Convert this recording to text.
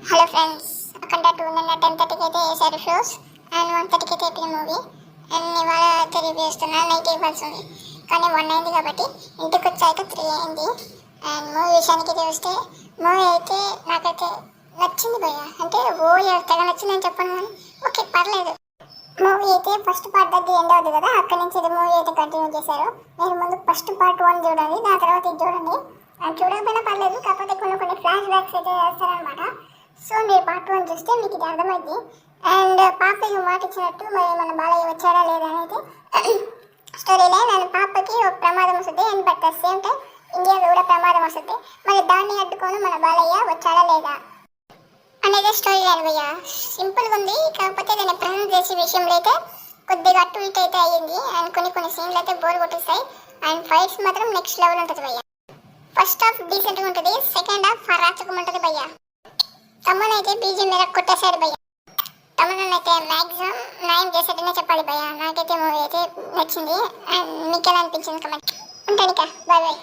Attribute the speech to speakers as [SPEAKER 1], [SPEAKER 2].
[SPEAKER 1] Hello friends, అక్కడ 10:30కి అయితే వేసారు షోస్ అండ్ 1:30కి అయితే అయిపోయిన మూవీ. అండ్ ఇవాళ అయితే రివ్యూ ఇస్తున్నా. నైట్ ఇవ్వాల్సి ఉంది కానీ 1 అయింది కాబట్టి ఇంటికి వచ్చాక 3 అయింది. అండ్ మూవీ విషయానికి చూస్తే మూవీ అయితే నాకైతే నచ్చింది భయ్య. అంటే తెగ నచ్చిందని చెప్పాను కానీ ఓకే పర్లేదు. మూవీ అయితే ఫస్ట్ పార్ట్ దగ్గర ఎండ్ అవుతుంది కదా, అక్కడి నుంచి ఇది మూవీ అయితే కంటిన్యూ చేశారు. మీరు ముందు ఫస్ట్ పార్ట్ 1 చూడండి, దాని తర్వాత ఇది చూడండి. అండ్ చూడకపోయినా పర్లేదు, కాకపోతే కొన్ని ఫ్లాష్ బ్యాక్స్ అయితే చేస్తారనమాట. సో మీరు పార్ట్ 1 చూస్తే మీకు ఇది అర్థమైంది. అండ్ పాపకి మాట ఇచ్చినట్టు మరి మన బాలయ్య వచ్చాడా లేదా అనేది స్టోరీ లైన్. అండ్ పాపకి ఒక ప్రమాదం వస్తుంది and but the same time ఇండియాలో కూడా ప్రమాదం వస్తుంది. మరి దాన్ని అడ్డుకొని మన బాలయ్య వచ్చాడా లేదా అనేది స్టోరీ లైన్ భయ్య. సింపుల్గా ఉంది, కాకపోతే దాన్ని ప్రజెంట్ చేసే విషయంలో అయితే కొద్దిగా అటు ఇటు అయితే అయ్యింది. అండ్ కొన్ని సీన్లు అయితే బోర్ కొట్టిస్తాయి. అండ్ ఫైట్స్ మాత్రం నెక్స్ట్ లెవెల్ ఉంటుంది భయ్య. ఫస్ట్ హాఫ్ డీసెంట్గా ఉంటుంది, సెకండ్ హాఫ్ రాచకం ఉంటుంది భయ్య. తమ్ముని అయితే బీజీ మీద కొట్టేశాడు భయ్య. తమ్ముని అయితే మ్యాక్సిమం న్యాయం చేసేటనే చెప్పాలి భయ్య. నాకైతే మూవీ అయితే నచ్చింది. అండ్ మీకు ఎలా అనిపించింది కమెంట్. ఉంటాను ఇక, బాయ్ బాయ్.